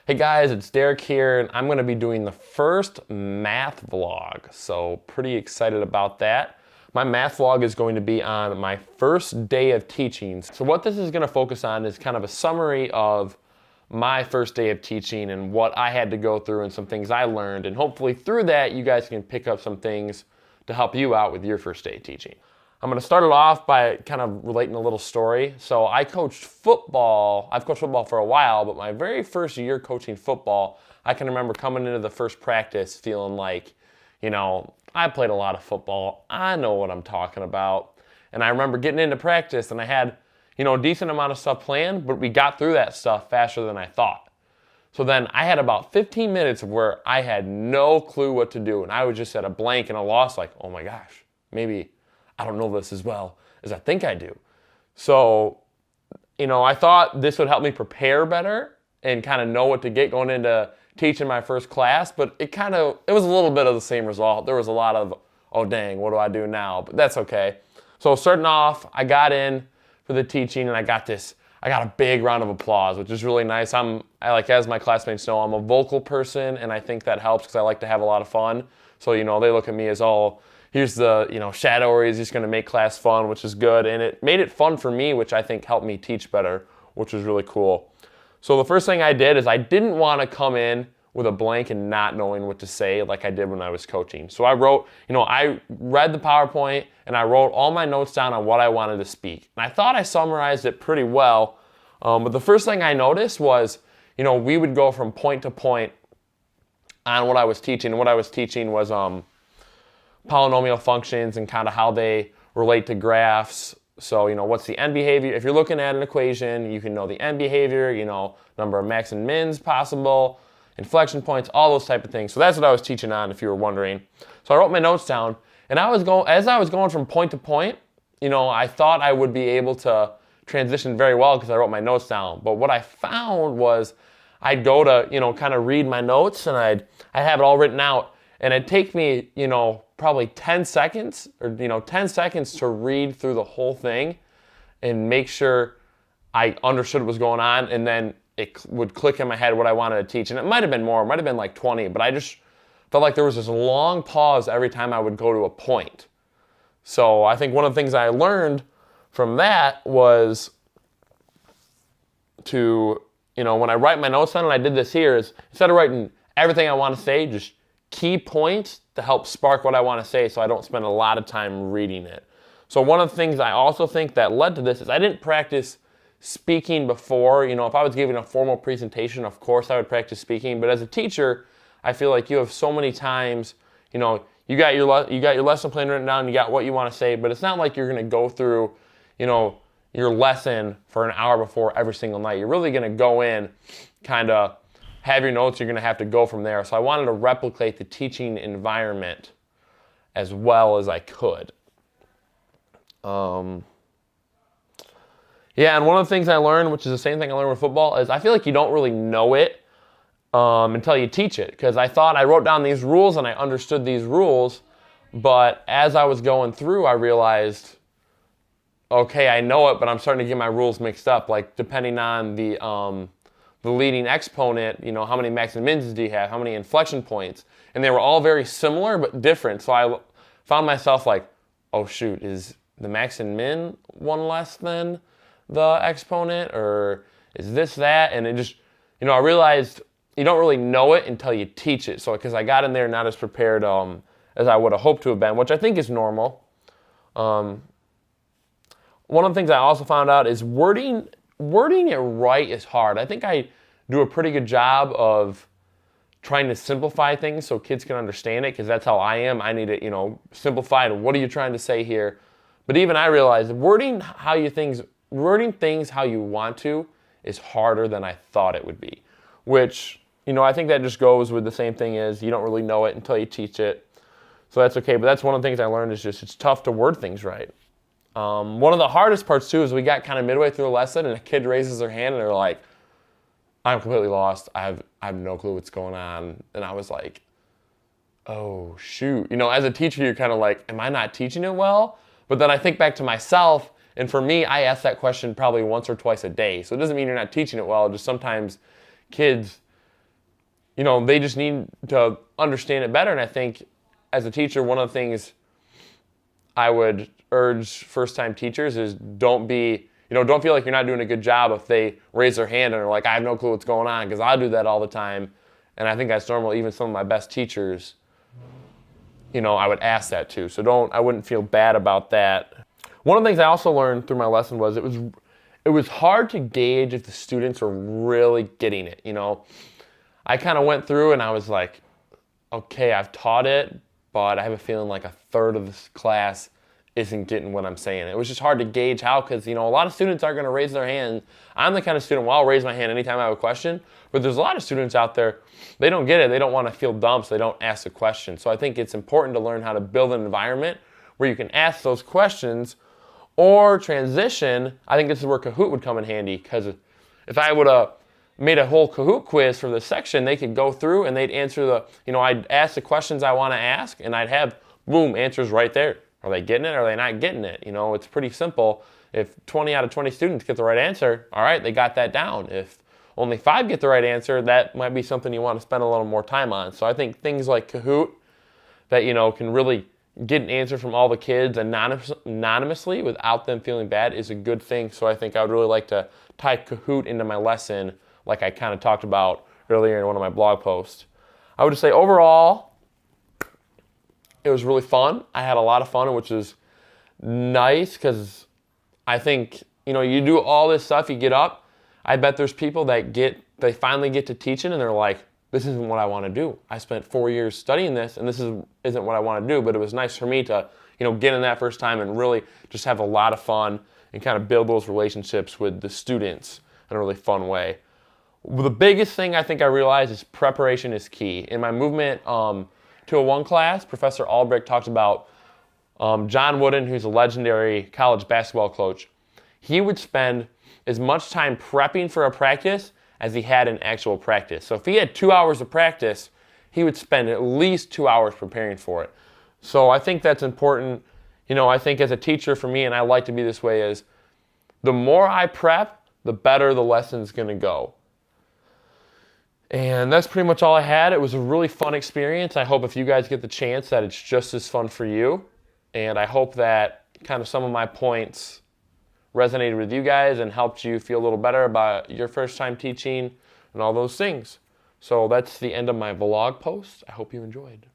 Hey guys, it's Derek here, and I'm going to be doing the first math vlog, so pretty excited about that. My math vlog is going to be on my first day of teaching. So what this is going to focus on is kind of a summary of my first day of teaching and what I had to go through and some things I learned, and hopefully through that you guys can pick up some things to help you out with your first day of teaching. I'm going to start it off by kind of relating a little story. So I coached football. I've coached football for a while, but my very first year coaching football, I can remember coming into the first practice feeling like, I played a lot of football. I know what I'm talking about. And I remember getting into practice and I had, a decent amount of stuff planned, but we got through that stuff faster than I thought. So then I had about 15 minutes of where I had no clue what to do. And I was just at a blank and a loss, like, oh my gosh, maybe I don't know this as well as I think I do. So, I thought this would help me prepare better and kind of know what to get going into teaching my first class, but it was a little bit of the same result. There was a lot of, oh dang, what do I do now? But that's okay. So starting off, I got in for the teaching and I got a big round of applause, which is really nice. As my classmates know, I'm a vocal person, and I think that helps because I like to have a lot of fun. So, they look at me as, oh, here's the, shadower, he's just going to make class fun, which is good. And it made it fun for me, which I think helped me teach better, which was really cool. So the first thing I did is I didn't want to come in with a blank and not knowing what to say like I did when I was coaching. So I wrote, I read the PowerPoint and I wrote all my notes down on what I wanted to speak. And I thought I summarized it pretty well. But the first thing I noticed was, we would go from point to point on what I was teaching. And what I was teaching was polynomial functions and kind of how they relate to graphs. So, what's the end behavior? If you're looking at an equation, you can know the end behavior, number of max and mins possible, inflection points, all those type of things. So that's what I was teaching on, if you were wondering. So I wrote my notes down, and as I was going from point to point, I thought I would be able to transition very well because I wrote my notes down. But what I found was I'd go to, kind of read my notes, and I'd have it all written out, and it'd take me, probably 10 seconds or 10 seconds to read through the whole thing and make sure I understood what was going on, and then it would click in my head what I wanted to teach. And it might have been more, it might have been like 20, but I just felt like there was this long pause every time I would go to a point. So I think one of the things I learned from that was to, when I write my notes down, and I did this here, is instead of writing everything I want to say, just key points to help spark what I want to say so I don't spend a lot of time reading it. So one of the things I also think that led to this is I didn't practice speaking before. If I was giving a formal presentation, of course I would practice speaking, but as a teacher, I feel like you have so many times, you got your lesson plan written down, you got what you want to say, but it's not like you're going to go through, your lesson for an hour before every single night. You're really going to go in, kind of have your notes, you're going to have to go from there. So I wanted to replicate the teaching environment as well as I could. Yeah, and one of the things I learned, which is the same thing I learned with football, is I feel like you don't really know it until you teach it. Because I thought I wrote down these rules and I understood these rules, but as I was going through, I realized, okay, I know it, but I'm starting to get my rules mixed up. Like depending on the leading exponent, how many max and mins do you have? How many inflection points? And they were all very similar but different. So I found myself like, oh shoot, is the max and min one less than the exponent? Or is this that? And it just, I realized you don't really know it until you teach it. So because I got in there not as prepared as I would have hoped to have been, which I think is normal. One of the things I also found out is wording it right is hard. I think I do a pretty good job of trying to simplify things so kids can understand it, because that's how I am. I need it, simplified. What are you trying to say here? But even I realized wording things how you want to is harder than I thought it would be, which, I think that just goes with the same thing as you don't really know it until you teach it. So that's okay. But that's one of the things I learned is just it's tough to word things right. One of the hardest parts too is we got kind of midway through the lesson and a kid raises their hand and they're like, I'm completely lost. I have no clue what's going on. And I was like, oh shoot. As a teacher, you're kind of like, am I not teaching it well? But then I think back to myself, and for me, I ask that question probably once or twice a day. So it doesn't mean you're not teaching it well. Just sometimes kids they just need to understand it better. And I think as a teacher, one of the things I would urge first-time teachers is don't feel like you're not doing a good job if they raise their hand and are like, I have no clue what's going on, because I do that all the time. And I think that's normal. Even some of my best teachers, I would ask that too. So I wouldn't feel bad about that. One of the things I also learned through my lesson was it was hard to gauge if the students were really getting it. I kind of went through and I was like, okay, I've taught it, but I have a feeling like a third of this class isn't getting what I'm saying. It was just hard to gauge how, because a lot of students are going to raise their hand. I'm the kind of student, I'll raise my hand anytime I have a question, but there's a lot of students out there, they don't get it. They don't want to feel dumb, so they don't ask the question. So I think it's important to learn how to build an environment where you can ask those questions or transition. I think this is where Kahoot would come in handy, because if I would have made a whole Kahoot quiz for this section, they could go through and they'd answer I'd ask the questions I want to ask, and I'd have, boom, answers right there. Are they getting it? Or are they not getting it? It's pretty simple. If 20 out of 20 students get the right answer, all right, they got that down. If only 5 get the right answer, that might be something you want to spend a little more time on. So I think things like Kahoot that, can really get an answer from all the kids anonymously without them feeling bad is a good thing. So I think I would really like to tie Kahoot into my lesson, like I kind of talked about earlier in one of my blog posts. I would just say overall, it was really fun. I had a lot of fun, which is nice, because I think, you do all this stuff, you get up. I bet there's people that they finally get to teaching and they're like, this isn't what I want to do. I spent 4 years studying this and this isn't what I want to do. But it was nice for me to, get in that first time and really just have a lot of fun and kind of build those relationships with the students in a really fun way. The biggest thing I think I realized is preparation is key. In my movement 201 class, Professor Albrecht talked about John Wooden, who's a legendary college basketball coach. He would spend as much time prepping for a practice as he had in actual practice. So if he had 2 hours of practice, he would spend at least 2 hours preparing for it. So I think that's important. I think as a teacher for me, and I like to be this way, is the more I prep, the better the lesson's going to go. And that's pretty much all I had. It was a really fun experience. I hope if you guys get the chance that it's just as fun for you. And I hope that kind of some of my points resonated with you guys and helped you feel a little better about your first time teaching and all those things. So that's the end of my vlog post. I hope you enjoyed.